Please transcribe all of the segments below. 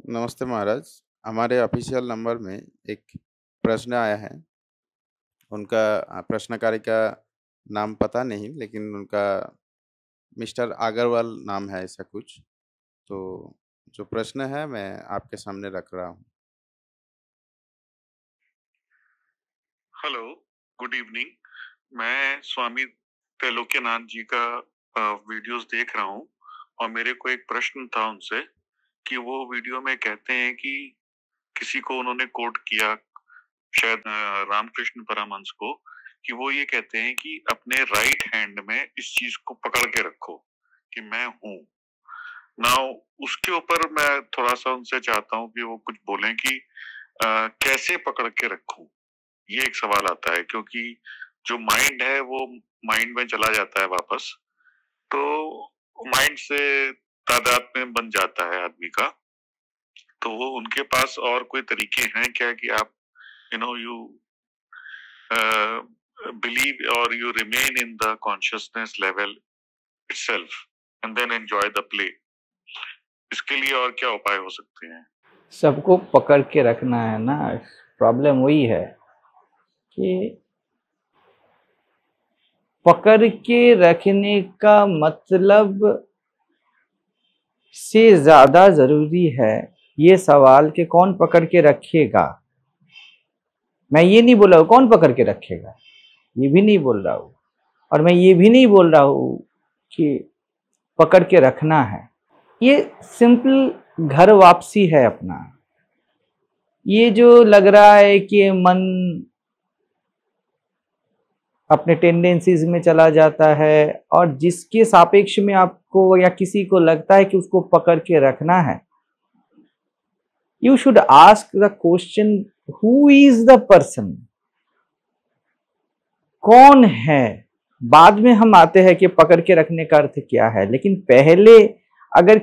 नमस्ते महाराज। हमारे official number में एक प्रश्न आया है। उनका प्रश्नकारी का नाम पता नहीं, लेकिन उनका मिस्टर अग्रवाल नाम है, ऐसा कुछ। तो जो प्रश्न है मैं आपके सामने रख रहा हूँ। Hello, good evening. मैं स्वामी त्रिलोक्यनाथ जी का वीडियोस देख रहा हूँ और मेरे को एक प्रश्न था उनसे कि वो वीडियो में कहते हैं कि किसी को उन्होंने कोट किया, शायद रामकृष्ण परमहंस को, कि वो ये कहते हैं कि अपने राइट हैंड में इस चीज को पकड़ के रखो कि मैं हूँ। नाउ उसके ऊपर मैं थोड़ा सा उनसे चाहता हूँ कि वो कुछ बोलें कि कैसे पकड़ के रखूं। ये एक सवाल आता है क्योंकि जो माइंड है वो माइंड में चला जाता है वापस, तो माइंड से तादाद में बन जाता है आदमी का। तो वो उनके पास और कोई तरीके हैं क्या कि आप यू बिलीव और you remain in the consciousness level itself and then enjoy the play. इसके लिए और क्या उपाय हो सकते हैं? सबको पकड़ के रखना है ना। प्रॉब्लम वही है कि पकड़ के रखने का मतलब से ज्यादा जरूरी है ये सवाल कि कौन पकड़ के रखेगा। मैं ये नहीं बोल रहा हूँ कौन पकड़ के रखेगा, ये भी नहीं बोल रहा हूँ। और मैं ये भी नहीं बोल रहा हूँ कि पकड़ के रखना है। ये सिंपल घर वापसी है अपना। ये जो लग रहा है कि मन अपने टेंडेंसीज में चला जाता है और जिसके सापेक्ष में आपको या किसी को लगता है कि उसको पकड़ के रखना है, you should ask the question who is the person. कौन है? बाद में हम आते हैं कि पकड़ के रखने का अर्थ क्या है, लेकिन पहले अगर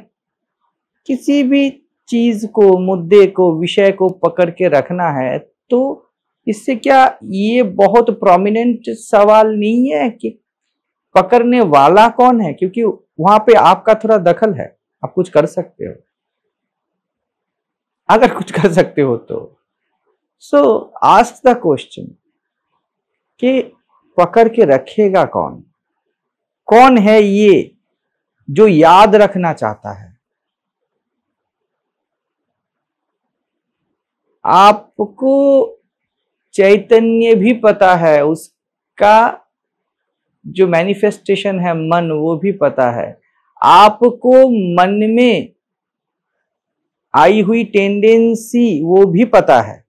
किसी भी चीज को, मुद्दे को, विषय को पकड़ के रखना है तो इससे क्या ये बहुत प्रोमिनेंट सवाल नहीं है कि पकड़ने वाला कौन है, क्योंकि वहां पे आपका थोड़ा दखल है। आप कुछ कर सकते हो, अगर कुछ कर सकते हो तो। सो आस्क द क्वेश्चन कि पकड़ के रखेगा कौन? कौन है ये जो याद रखना चाहता है? आपको चैतन्य भी पता है, उसका जो मैनिफेस्टेशन है मन, वो भी पता है। आपको मन में आई हुई टेंडेंसी वो भी पता है।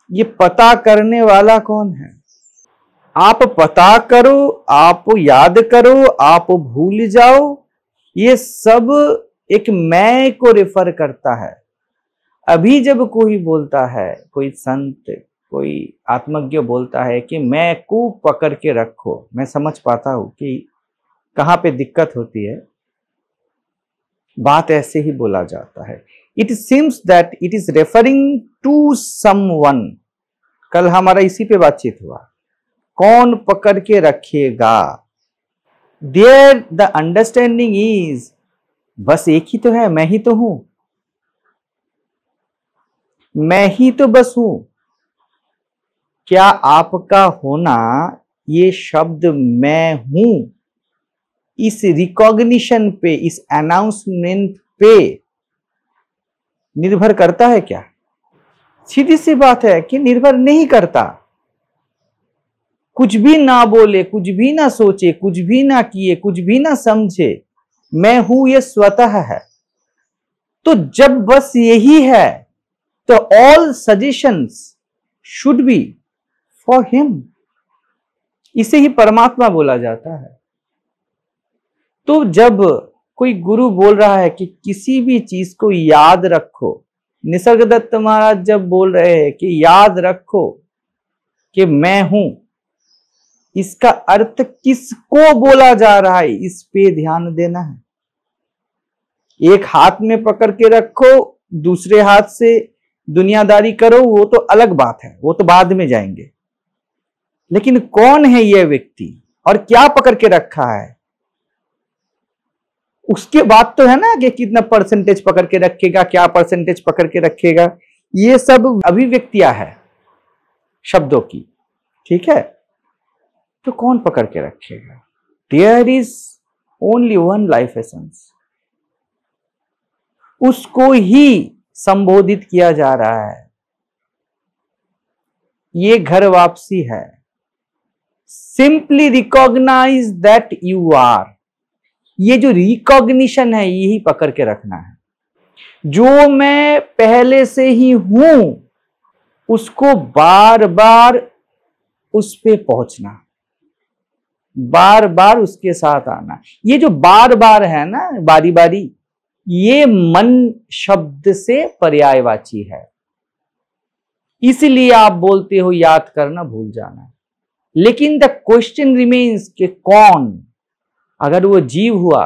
ये पता करने वाला कौन है? आप पता करो, आप याद करो, आप भूल जाओ, ये सब एक मैं को रेफर करता है। अभी जब कोई बोलता है, कोई संत, कोई आत्मज्ञ बोलता है कि मैं को पकड़ के रखो, मैं समझ पाता हूं कि कहां पे दिक्कत होती है। बात ऐसे ही बोला जाता है। It seems that it is referring to someone. कल हमारा इसी पे बातचीत हुआ, कौन पकड़ के रखेगा। देयर द अंडरस्टैंडिंग इज बस एक ही तो है, मैं ही तो हूं, मैं ही तो बस हूं। क्या आपका होना, ये शब्द मैं हूं, इस रिकॉग्निशन पे, इस अनाउंसमेंट पे निर्भर करता है क्या? सीधी सी बात है कि निर्भर नहीं करता। कुछ भी ना बोले, कुछ भी ना सोचे, कुछ भी ना किए, कुछ भी ना समझे, मैं हूं ये स्वतः है। तो जब बस यही है तो all suggestions should be for him. इसे ही परमात्मा बोला जाता है। तो जब कोई गुरु बोल रहा है कि किसी भी चीज को याद रखो, निसर्गदत्त महाराज जब बोल रहे हैं कि याद रखो कि मैं हूं, इसका अर्थ किसको बोला जा रहा है, इस पे ध्यान देना है। एक हाथ में पकड़ के रखो, दूसरे हाथ से दुनियादारी करो, वो तो अलग बात है, वो तो बाद में जाएंगे। लेकिन कौन है यह व्यक्ति और क्या पकड़ के रखा है? उसके बाद तो है ना कि कितना परसेंटेज पकड़ के रखेगा, क्या परसेंटेज पकड़ के रखेगा, ये सब अभिव्यक्तियां है शब्दों की, ठीक है। तो कौन पकड़ के रखेगा? There is only one life essence, उसको ही संबोधित किया जा रहा है। ये घर वापसी है। Simply recognise that you are. ये जो रिकॉग्निशन है यही पकड़ के रखना है। जो मैं पहले से ही हूं उसको बार बार उस पे पहुंचना, बार बार उसके साथ आना। ये जो बार बार है ना, बारी बारी, ये मन शब्द से पर्यायवाची है। इसलिए आप बोलते हो याद करना भूल जाना, लेकिन द क्वेश्चन रिमेन्स कि कौन? अगर वो जीव हुआ,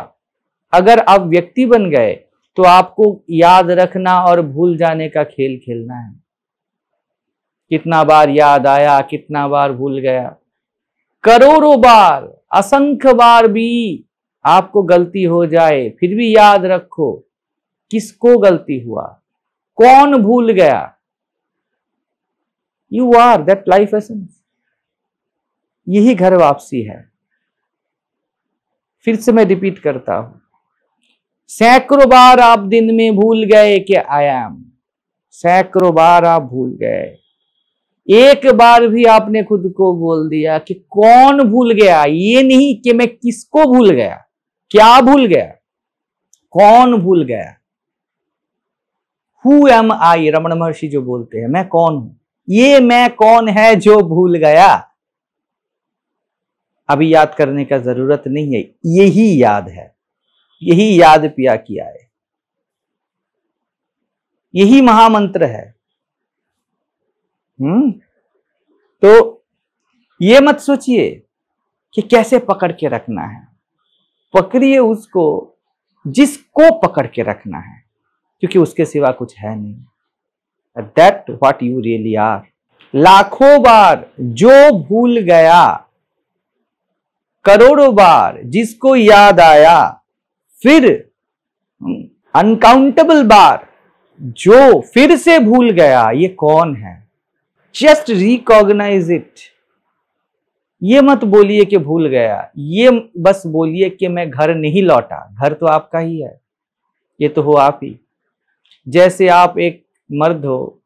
अगर आप व्यक्ति बन गए, तो आपको याद रखना और भूल जाने का खेल खेलना है। कितना बार याद आया, कितना बार भूल गया, करोड़ों बार, असंख्य बार भी आपको गलती हो जाए, फिर भी याद रखो किसको गलती हुआ, कौन भूल गया। You are that life essence. यही घर वापसी है। फिर से मैं रिपीट करता हूं, सैकड़ों बार आप दिन में भूल गए कि आई एम, सैकड़ों बार आप भूल गए। एक बार भी आपने खुद को बोल दिया कि कौन भूल गया, ये नहीं कि मैं किसको भूल गया, क्या भूल गया, कौन भूल गया। हु एम आई, रमण महर्षि जो बोलते हैं, मैं कौन हूं, ये मैं कौन है जो भूल गया। अभी याद करने का जरूरत नहीं है, यही याद है, यही याद पिया किया है, यही महामंत्र है। तो ये मत सोचिए कि कैसे पकड़ के रखना है, पकड़िए उसको जिसको पकड़ के रखना है, क्योंकि उसके सिवा कुछ है नहीं। That what you really are. लाखों बार जो भूल गया, करोड़ों बार जिसको याद आया, फिर अनकाउंटेबल बार जो फिर से भूल गया, ये कौन है? Just recognise it. ये मत बोलिए कि भूल गया, ये बस बोलिए कि मैं घर नहीं लौटा। घर तो आपका ही है, ये तो हो आप ही। जैसे आप एक मर्द हो,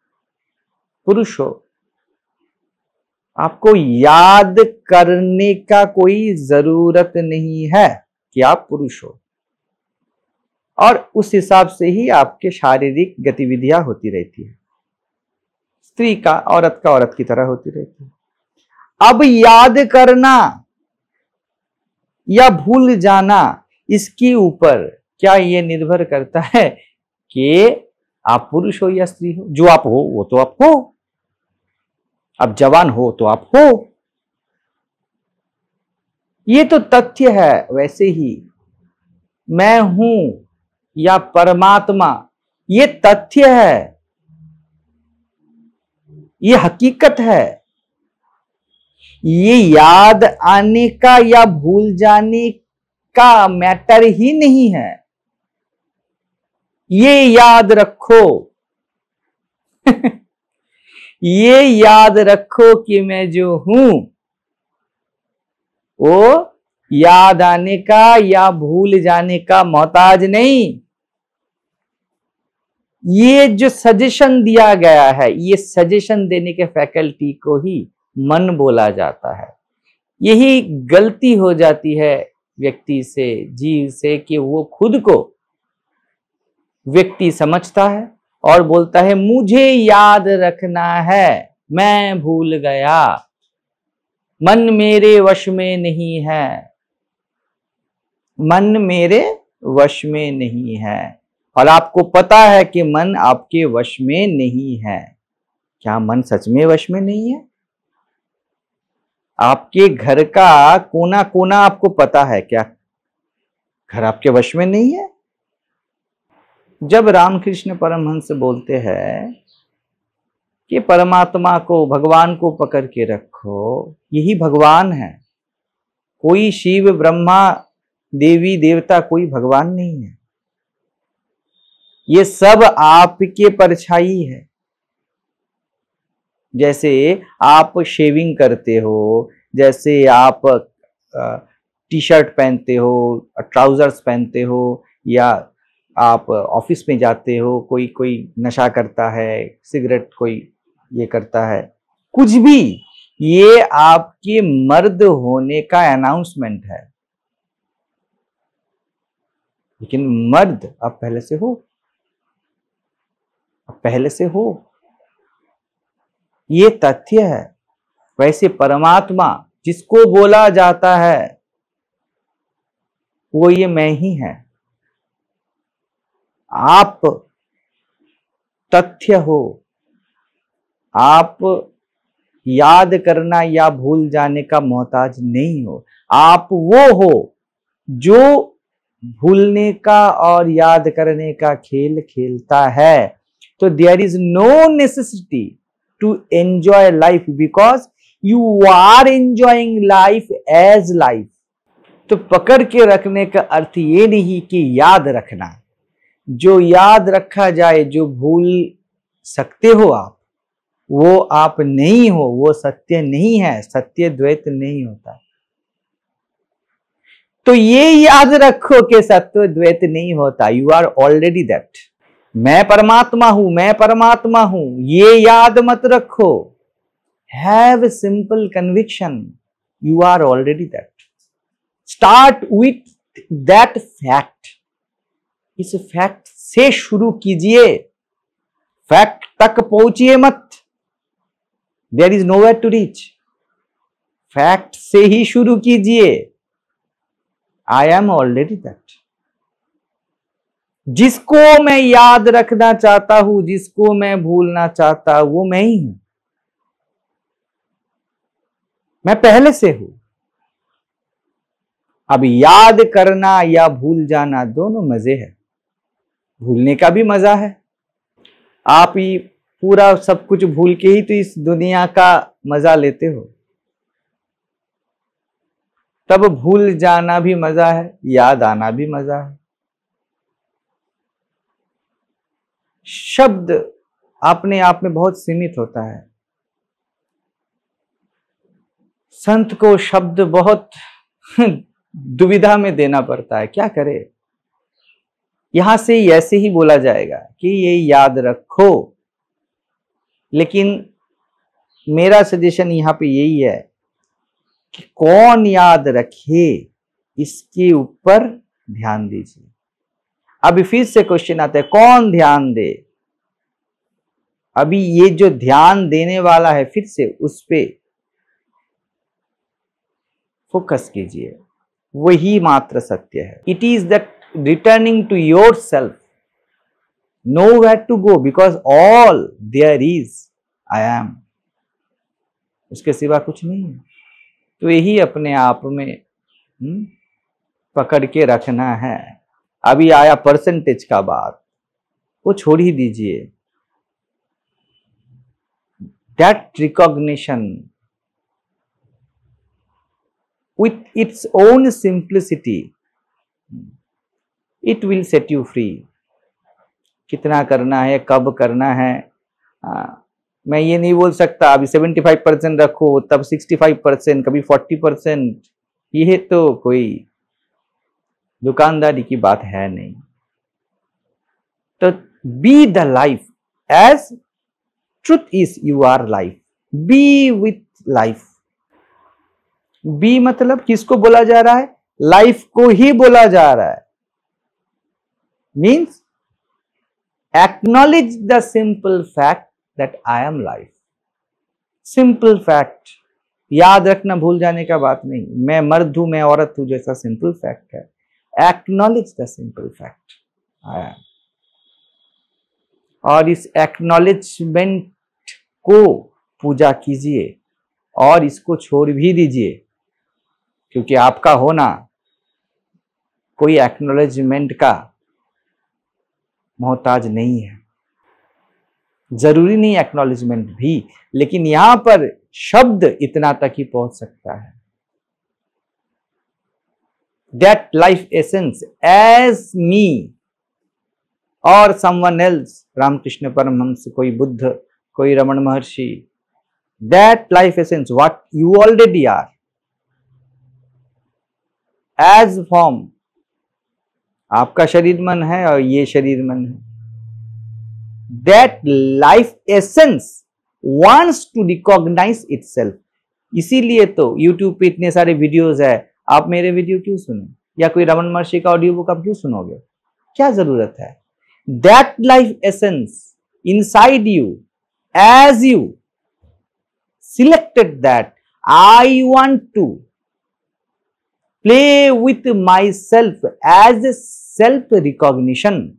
पुरुष हो, आपको याद करने का कोई जरूरत नहीं है कि आप पुरुष हो, और उस हिसाब से ही आपके शारीरिक गतिविधियां होती रहती है। स्त्री का औरत की तरह होती रहती है। अब याद करना या भूल जाना, इसके ऊपर क्या ये निर्भर करता है कि आप पुरुष हो या स्त्री हो? जो आप हो वो तो आप हो, अब जवान हो तो आप हो, ये तो तथ्य है। वैसे ही मैं हूं या परमात्मा, ये तथ्य है, ये हकीकत है। ये याद आने का या भूल जाने का मैटर ही नहीं है। ये याद रखो ये याद रखो कि मैं जो हूं वो याद आने का या भूल जाने का मोहताज नहीं। ये जो सजेशन दिया गया है, ये सजेशन देने के फैकल्टी को ही मन बोला जाता है। यही गलती हो जाती है व्यक्ति से, जीव से, कि वो खुद को व्यक्ति समझता है और बोलता है मुझे याद रखना है, मैं भूल गया, मन मेरे वश में नहीं है, मन मेरे वश में नहीं है। और आपको पता है कि मन आपके वश में नहीं है। क्या मन सच में वश में नहीं है? आपके घर का कोना कोना आपको पता है क्या घर आपके वश में नहीं है? जब रामकृष्ण परमहंस बोलते हैं कि परमात्मा को, भगवान को पकड़ के रखो, यही भगवान है। कोई शिव ब्रह्मा देवी देवता, कोई भगवान नहीं है। ये सब आपके परछाई है। जैसे आप शेविंग करते हो, जैसे आप टी शर्ट पहनते हो, ट्राउजर्स पहनते हो, या आप ऑफिस में जाते हो, कोई नशा करता है, सिगरेट कोई ये करता है, कुछ भी, ये आपके मर्द होने का अनाउंसमेंट है। लेकिन मर्द आप पहले से हो, आप पहले से हो, ये तथ्य है। वैसे परमात्मा जिसको बोला जाता है वो ये मैं ही है। आप तथ्य हो, आप याद करना या भूल जाने का मोहताज नहीं हो। आप वो हो जो भूलने का और याद करने का खेल खेलता है। तो there is no necessity to enjoy life, because you are enjoying life as life. तो पकड़ के रखने का अर्थ ये नहीं कि याद रखना। जो याद रखा जाए, जो भूल सकते हो आप, वो आप नहीं हो, वो सत्य नहीं है। सत्य द्वैत नहीं होता। तो ये याद रखो कि सत्य द्वैत नहीं होता। You are already that. मैं परमात्मा हूं, मैं परमात्मा हूं, ये याद मत रखो। Have simple conviction, you are already that. Start with that fact. इस फैक्ट से शुरू कीजिए, फैक्ट तक पहुंचिए मत। There is nowhere to reach. Fact से ही शुरू कीजिए। I am already that. जिसको मैं याद रखना चाहता हूं, जिसको मैं भूलना चाहता हूं, वो मैं ही हूं। मैं पहले से हूं। अब याद करना या भूल जाना दोनों मजे हैं। भूलने का भी मजा है। आप ही पूरा सब कुछ भूल के ही तो इस दुनिया का मजा लेते हो। तब भूल जाना भी मजा है, याद आना भी मजा है। शब्द अपने आप में बहुत सीमित होता है। संत को शब्द बहुत दुविधा में देना पड़ता है। क्या करे? यहां से ऐसे ही बोला जाएगा कि ये याद रखो, लेकिन मेरा सजेशन यहां पे यही है कि कौन याद रखे, इसके ऊपर ध्यान दीजिए। अभी फिर से क्वेश्चन आता है, कौन ध्यान दे? अभी ये जो ध्यान देने वाला है, फिर से उस पे फोकस कीजिए। वही मात्र सत्य है। It is that returning to yourself, nowhere to go, because all there is I am. उसके सिवा कुछ नहीं है। तो यही अपने आप में पकड़ के रखना है। अभी आया परसेंटेज का बात, वो छोड़ ही दीजिए। That recognition with its own simplicity, it will set you free. कितना करना है, कब करना है, मैं ये नहीं बोल सकता अभी 75% रखो, तब 65%, कभी 40%। ये तो कोई दुकानदारी की बात है नहीं। तो be the life as truth is you are life. Be with life. Be मतलब किसको बोला जा रहा है? लाइफ को ही बोला जा रहा है। Means acknowledge the simple fact that I am life. Simple fact, याद रखना भूल जाने का बात नहीं। मैं मर्द हूं, मैं औरत हूं, जैसा सिंपल फैक्ट है। Acknowledge the simple fact I am. और इस एक्नॉलेजमेंट को पूजा कीजिए और इसको छोड़ भी दीजिए, क्योंकि आपका होना कोई एक्नॉलेजमेंट का मोहताज नहीं है। जरूरी नहीं एक्नॉलेजमेंट भी, लेकिन यहां पर शब्द इतना तक ही पहुंच सकता है। that life essence as me or someone else, Ramakrishna Paramahamsa, कोई बुद्ध, कोई रमन महर्षि, that life essence what you already are as form, आपका शरीर मन है और ये शरीर मन है, that life essence wants to recognize itself. इसीलिए तो YouTube पे इतने सारे वीडियोस है, आप मेरे वीडियो क्यों सुने, या कोई रमन महर्षि का ऑडियो बुक आप क्यों सुनोगे, क्या जरूरत है? That life essence inside you, as you selected that I want to play with myself as a self recognition,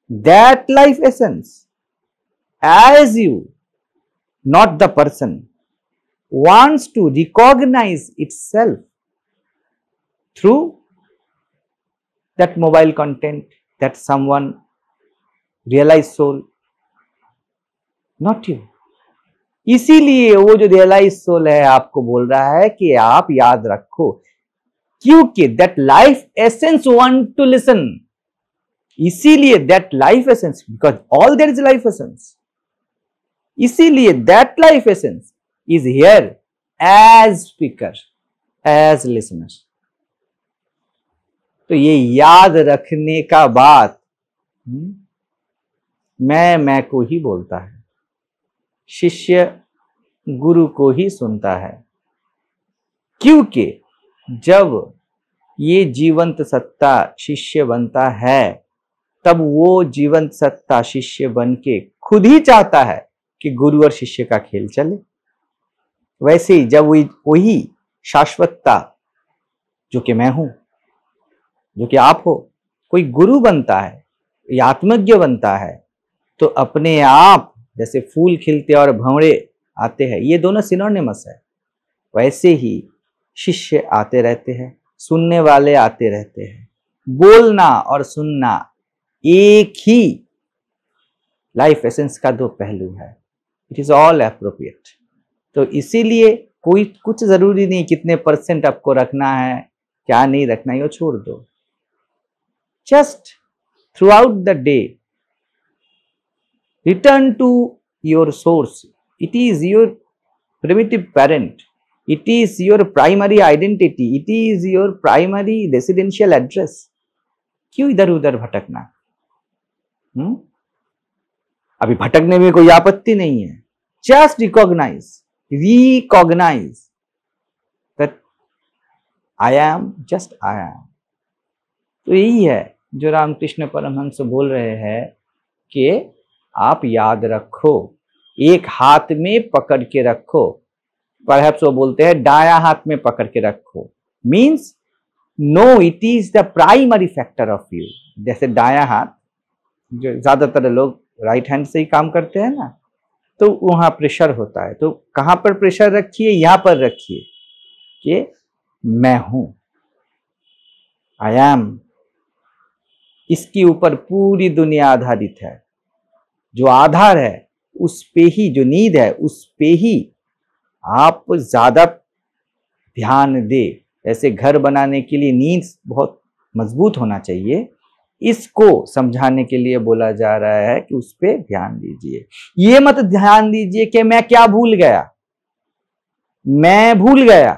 that life essence as you, not the person, wants to recognize itself through that mobile content, that someone realized soul, not you. इसीलिए वो जो realise soul है आपको बोल रहा है कि आप याद रखो, क्योंकि that life essence want to listen. इसीलिए that life essence, because all there is life essence, इसीलिए that life essence is here as speaker, as listener. तो ये याद रखने का बात मैं को ही बोलता है, शिष्य गुरु को ही सुनता है. क्योंकि जब ये जीवंत सत्ता शिष्य बनता है, तब वो जीवंत सत्ता शिष्य बन के खुद ही चाहता है कि गुरु और शिष्य का खेल चले. वैसे ही जब वही शाश्वतता जो कि मैं हूं, जो कि आप हो, कोई गुरु बनता है या आत्मज्ञ बनता है, तो अपने आप जैसे फूल खिलते और भंवरे आते हैं, ये दोनों सिनोनिमस है, वैसे ही शिष्य आते रहते हैं, सुनने वाले आते रहते हैं. बोलना और सुनना एक ही लाइफ एसेंस का दो पहलू है. It is all appropriate. तो इसीलिए कोई कुछ जरूरी नहीं कितने परसेंट आपको रखना है, क्या नहीं रखना है, वो छोड़ दो. Just through out the day return to your source. It is your primitive parent. It is your primary identity. It is your primary residential address. क्यों इधर उधर भटकना? अभी भटकने में कोई आपत्ति नहीं है. Just recognize that I am just I am. तो यही है जो रामकृष्ण परमहंस बोल रहे हैं कि आप याद रखो, एक हाथ में पकड़ के रखो. परहैप्स वो बोलते हैं दाया हाथ में पकड़ के रखो, means know it is the primary factor of you. जैसे दाया हाथ, जो ज्यादातर लोग राइट हैंड से ही काम करते हैं ना, तो वहां प्रेशर होता है. तो कहां पर प्रेशर रखिए, यहां पर रखिए कि मैं हूं, आई एम. इसके ऊपर पूरी दुनिया आधारित है. जो आधार है उस पे ही, जो नींद है उस पे ही आप ज्यादा ध्यान दे. ऐसे घर बनाने के लिए नींद बहुत मजबूत होना चाहिए, इसको समझाने के लिए बोला जा रहा है कि उस पे ध्यान दीजिए. ये मत ध्यान दीजिए कि मैं क्या भूल गया, मैं भूल गया.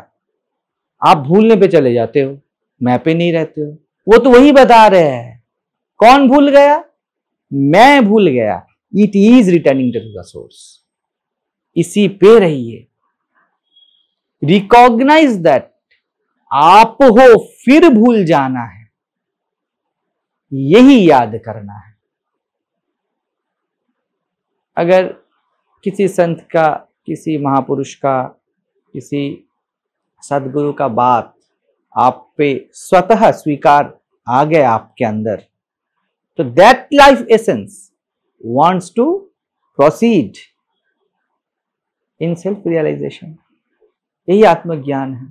आप भूलने पे चले जाते हो, मैं पे नहीं रहते हो. वो तो वही बता रहे हैं, कौन भूल गया, मैं भूल गया. It is returning to the source. इसी पे रहिए. Recognize that आप हो, फिर भूल जाना है, यही याद करना है. अगर किसी संत का, किसी महापुरुष का, किसी सदगुरु का बात आप पे स्वतः स्वीकार आ गया आपके अंदर, तो that life essence wants to proceed in self realization. यही आत्मज्ञान है.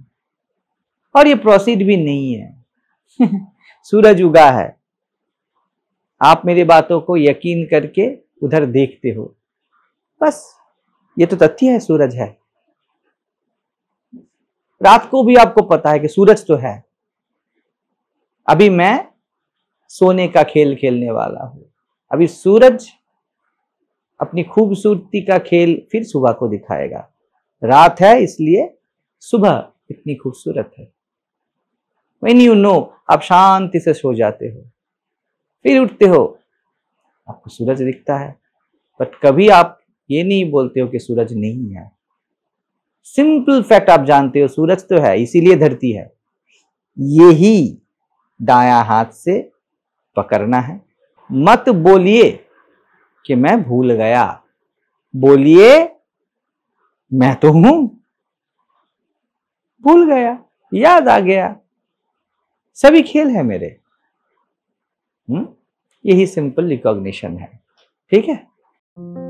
और ये प्रोसीड भी नहीं है. सूरज उगा है, आप मेरी बातों को यकीन करके उधर देखते हो, बस ये तो तथ्य है, सूरज है. रात को भी आपको पता है कि सूरज तो है, अभी मैं सोने का खेल खेलने वाला हूं। अभी सूरज अपनी खूबसूरती का खेल फिर सुबह को दिखाएगा। रात है इसलिए सुबह इतनी खूबसूरत है। When you know, आप शांति से सो जाते हो, फिर उठते हो, आपको सूरज दिखता है, बट कभी आप ये नहीं बोलते हो कि सूरज नहीं है। सिंपल फैक्ट आप जानते हो, सूरज तो है, इसीलिए धरती है। यही दायां हाथ से पकड़ना है। मत बोलिए कि मैं भूल गया, बोलिए मैं तो हूं, भूल गया, याद आ गया, सभी खेल है मेरे। यही सिंपल रिकॉग्निशन है। ठीक है।